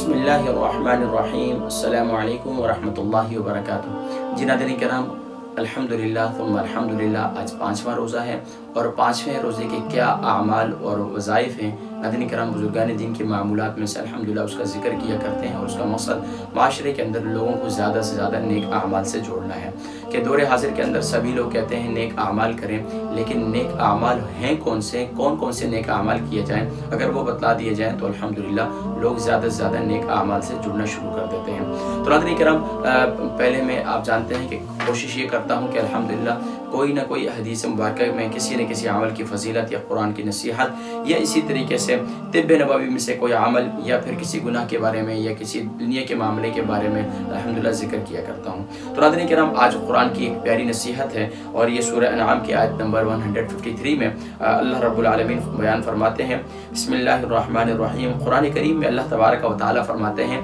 बिस्मिल्लाहिर्रहमानिर्रहीम। अस्सलामु अलैकुम वरहमतुल्लाहि वबरकातुहू। जी नाज़रीन किराम, अल्हम्दुलिल्लाह थुम्मा अल्हम्दुलिल्लाह, आज 5वां रोज़ा है और 5वें रोज़े के क्या आमाल और वज़ाइफ़ हैं। नाज़रीन किराम, बुज़ुर्गान दीन की मामूलात में से अल्हम्दुलिल्लाह उसका ज़िक्र किया करते हैं और उसका मकसद माशरे के अंदर लोगों को ज़्यादा से ज़्यादा नेक आमाल से जोड़ना है कि दौरे हाजिर के अंदर सभी लोग कहते हैं नेक आमाल करें, लेकिन नेक आमाल हैं कौन कौन से नेक आमाल किए जाएँ, अगर वो बतला दिए जाएँ तो अल्हम्दुलिल्लाह लोग ज़्यादा से ज़्यादा नेक आमाल से जुड़ना शुरू कर देते हैं। तो नाज़रीन किराम, पहले मैं आप जानते हैं कि कोशिश ये करता हूँ कि अल्हम्दुलिल्लाह कोई ना कोई हदीस मुबारक में किसी न किसी अमल की फजीलत या कुरान की नसीहत या इसी तरीके से तिब्ब नबवी में से कोई अमल या फिर किसी गुनाह के बारे में या किसी दुनिया के मामले के बारे में अल्हम्दुलिल्लाह ज़िक्र किया करता हूँ। तो नाज़रीन किराम, आज कुरान की एक प्यारी नसीहत है और ये सूरह अनआम की आयत नंबर 153 में अल्लाह रब्बुल आलमीन बयान फरमाते हैं। बिस्मिल्लाहिर्रहमानिर्रहीम। कुरान करीम में अल्लाह तबारक व तआला फरमाते हैं,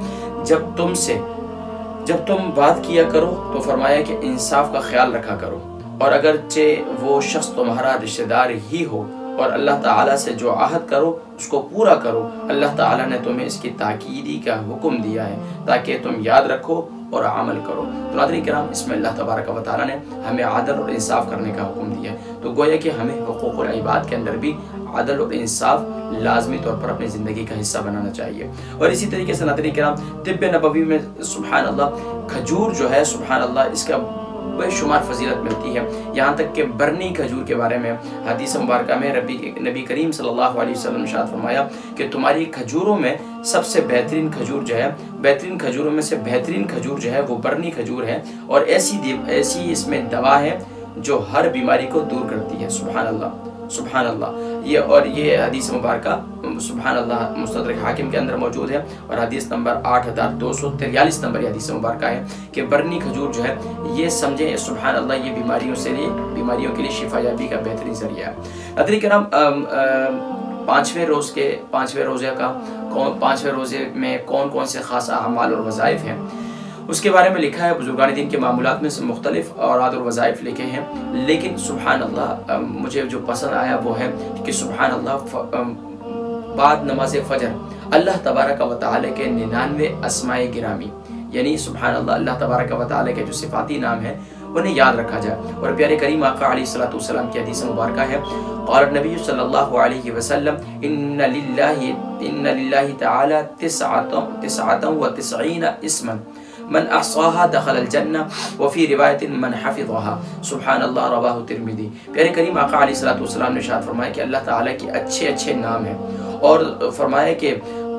जब तुम बात किया करो तो फरमाया कि इंसाफ का ख्याल रखा करो, और अगरचे वो शख्स तुम्हारा रिश्तेदार ही हो, और अल्लाह ताला से जो आहद करो उसको पूरा करो। अल्लाह ताला ने तुम्हें इसकी ताकीदी का हुक्म दिया है ताकि तुम याद रखो और अमल करो। तो नाज़रीन किराम, इसमें अल्लाह तबारक व तआला ने हमें आदल और इंसाफ करने का हुक्म दिया है। तो गोया कि हमें हुकूक़ुल इबाद के अंदर भी आदल और इंसाफ लाजमी तौर पर अपनी ज़िंदगी का हिस्सा बनाना चाहिए। और इसी तरीके से नाज़रीन किराम, तिब्ब नबवी में सुबहान अल्लाह खजूर जो है, सुबहान अल्लाह, इसका बेशुमार फजीलत मिलती है। यहाँ तक कि बरनी खजूर के बारे में हदीस मुबारक में नबी करीम सल्लल्लाहु अलैहि वसल्लम ने इरशाद फरमाया कि तुम्हारी खजूरों में सबसे बेहतरीन खजूर जो है, बेहतरीन खजूरों में से बेहतरीन खजूर जो है वो बरनी खजूर है, और ऐसी इसमें दवा है जो हर बीमारी को दूर करती है। सुभान अल्लाह, सुभान अल्लाह। ये हदीस मुबारक सुभान अल्लाह मुस्तदरक हाकिम के अंदर मौजूद है और हदीस नंबर 8243 नंबर हदीस मुबारक है कि बरनी खजूर जो है, ये समझें सुभान अल्लाह, ये बीमारियों के लिए शिफायाबी का बेहतरीन जरिया है। नाज़रीन किराम, पाँचवें रोज़े में कौन से ख़ास अमाल और वज़ाइफ़ हैं उसके बारे में लिखा है। बुजुर्गान दीन के मामूलात में से मुख्तलिफ औराद और वज़ाइफ़ लिखे हैं, लेकिन सुबहान अल्लाह मुझे जो पसंद आया वो है कि सुबहान अल्लाह बाद नमाज फ़जर अल्लाह तबारक व तआला के 99 अस्माए गिरामी, यानी सुबहान अल्लाह अल्लाह तबारक व तआला के जो सिफाती नाम है उन्हें याद रखा जाए। और प्यारे करीम आका अलैहिस्सलातु वस्सलाम की हदीस मुबारक है, क़ाल नबी सल्लल्लाहु अलैहि वसल्लम, इन्ना लिल्लाहि तआला तिस्अतन व तिस्ईना इस्मन मन अहसाहा दखलल जन्नह व फी रिवायतिन मन हफिज़हा। सुभान अल्लाह, रवाहु तिरमिज़ी। प्यारे करीम आका अलैहिस्सलातु वस्सलाम ने इरशाद फरमाया कि अल्लाह ताला के अच्छे नाम हैं, और फरमाया कि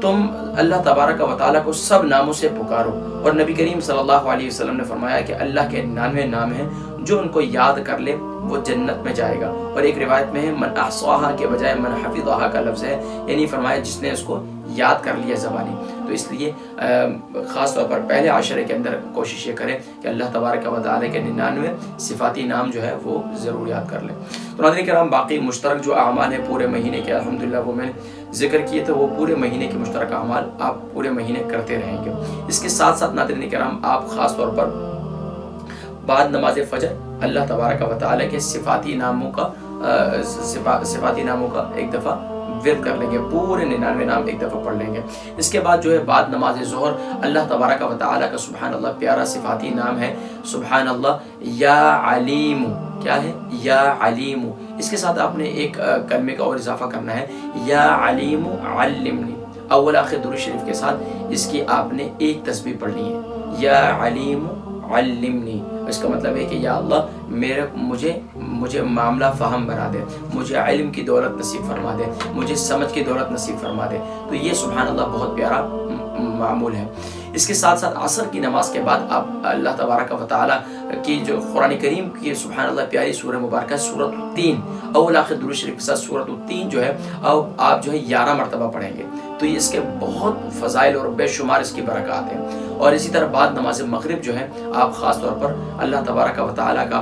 तुम अल्लाह तबारक व तआला को सब नामों से पुकारो। और नबी करीम सल्लल्लाहु अलैहि वसल्लम ने फरमाया कि अल्लाह के 99 नाम हैं, जो उनको याद कर ले वो जन्नत में जाएगा। और एक रिवायत में है मन अहसाहा के बजाय मन हफिज़हा का लफ्ज़ है, यानी फरमाया जिसने उसको याद कर लिया ज़बानी। तो इसलिए ख़ास तौर पर पहले आशरे के अंदर कोशिश ये करें कि अल्लाह तबारक व तआला के 99 सिफाती नाम जो है वो ज़रूर याद कर लें। तो नाज़रीन किराम, बाकी मुश्तरक जो अमाल है पूरे महीने के, अल्हम्दुलिल्लाह वो मैंने जिक्र किए थे, वो पूरे महीने के मुश्तरक अमाल आप पूरे महीने करते रहेंगे। इसके साथ साथ नाज़रीन किराम, आप ख़ास तौर पर बाद नमाज फ़जर अल्लाह तबारक व तआला के सिफाती नामों का एक दफ़ा विर्द कर लेंगे, पूरे 99 नाम एक दफ़ा पढ़ लेंगे। इसके बाद जो है बाद नमाज ज़ोहर अल्लाह तबारक व तआला का सुभान अल्लाह प्यारा सिफाती नाम है, सुभान अल्लाह या अलीम। क्या है? या अलीम। इसके साथ आपने एक कलमे का और इजाफा करना है, या अलीम अल्लिमनी। अव्वल आखिर दुरूद शरीफ के साथ इसकी आपने एक तस्बीह पढ़नी है, या अलीम अल्लिमनी। इसका मतलब है कि या अल्लाह मुझे मामला फ़हम बना दे, मुझे इल्म की दौलत नसीब फरमा दे, मुझे समझ की दौलत नसीब फरमा दे। तो ये सुभान अल्लाह बहुत प्यारा मामूल है। इसके साथ साथ असर की नमाज के बाद आप अल्लाह तबारक व तआला की जो कुरान करीम की सुभान अल्लाह प्यारी सूरह मुबारक सूरत 3 अव्वल आखिर दुरूद शरीफ के साथ सूरत 3 जो है अब आप जो है 11 मरतबा पढ़ेंगे। तो ये इसके बहुत फ़ज़ाइल और बेशुमार इसकी बरक़ात हैं। और इसी तरह बाद नमाज मग़रिब जो है आप ख़ास तौर पर अल्लाह तबारक व तआला का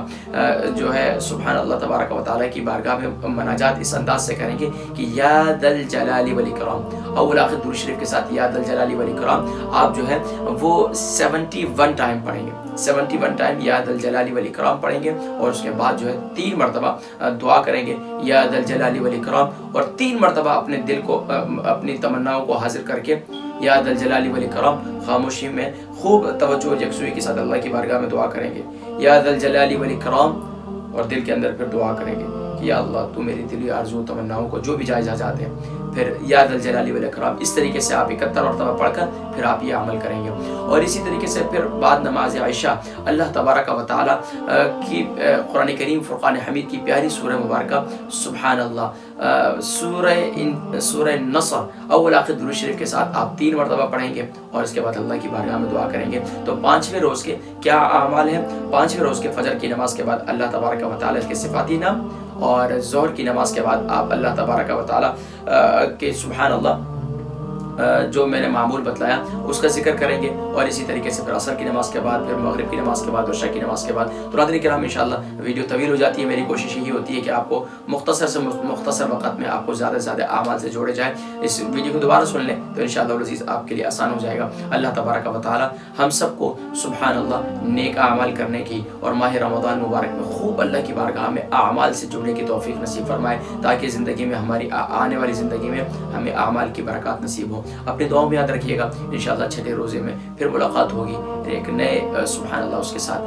जो है सुभान अल्लाह तबारक व तआला की बारगाह में मनाजात इस अंदाज से करेंगे कि या दल जलाली वल इकराम। اول آخر درود شریف کے ساتھ یا ذا الجلال والاکرام آپ جو ہے وہ 71 ٹائم پڑھیں گے، 71 ٹائم یا ذا الجلال والاکرام پڑھیں گے، اور اس کے بعد جو ہے 3 مرتبہ دعا کریں گے یا ذا الجلال والاکرام، اور 3 مرتبہ اپنے دل کو اپنی تمناؤں کو حاضر کر کے یا ذا الجلال والاکرام خاموشی میں خوب توجہ و یکسوئی کے ساتھ اللہ کی بارگاہ میں دعا کریں گے یا ذا الجلال والاکرام، اور دل کے اندر پھر دعا کریں گے کہ یا اللہ تو میری دلی آرزو تمناؤں کو جو بھی جائز حاجات ہیں، پھر یا ذا الجلال والاکرام اس طریقے سے آپ 71 مرتبہ پڑھ کر پھر آپ یہ عمل کریں گے۔ اور اسی طریقے سے پھر بعد نماز عشاء اللہ تبارک و تعالیٰ کی قرآن کریم فرقان حمید کی پیاری سورہ مبارکہ سبحان اللہ سورہ نصر اول آخر درود شریف کے ساتھ آپ 3 مرتبہ پڑھیں گے، اور اس کے بعد اللہ کی بارگاہ میں دعا کریں گے۔ تو 5ویں روز کے کیا اعمال ہیں؟ 5ویں روز کے فجر کی نماز کے بعد اللہ تبارک و تعالیٰ کے صفاتی نام، اور ظہر کی نماز کے بعد آپ اللہ تبارک و تعالیٰ کے سبحان اللہ جو میں نے معمول بتلایا اس کا ذکر کریں گے، اور اسی طریقے سے پھر عصر کی نماز کے بعد، پھر مغرب کی نماز کے بعد، اور عشاء کی نماز کے بعد۔ تو ناظرین کرام انشاءاللہ ویڈیو طویل ہو جاتی ہے، میری کوشش یہی ہوتی ہے کہ آپ کو مختصر سے مختصر وقت میں آپ کو زیادہ سے زیادہ اعمال سے جوڑے جائیں۔ اس ویڈیو کو دوبارہ سن لیں تو انشاءاللہ العزیز آپ کے لیے آسان ہو جائے گا۔ اللہ تبارک و تعالی ہم سب کو سبحان اللہ نیک اعمال کرنے کی اور ماہ رمضان مبارک میں خوب اللہ کی بارگاہ میں اعمال سے جڑنے کی توفیق نصیب فرمائے، تاکہ زندگی میں ہماری آنے والی زندگی میں ہمیں اعمال کی برکات نصیب ہو۔ اپنی دعاؤں میں یاد رکھیے گا، انشاءاللہ چھٹے روزے میں پھر ملاقات ہوگی ایک نئے سبحان اللہ اس کے ساتھ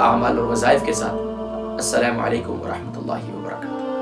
اعمال اور وظائف کے ساتھ۔ السلام علیکم ورحمۃ اللہ وبرکاتہ۔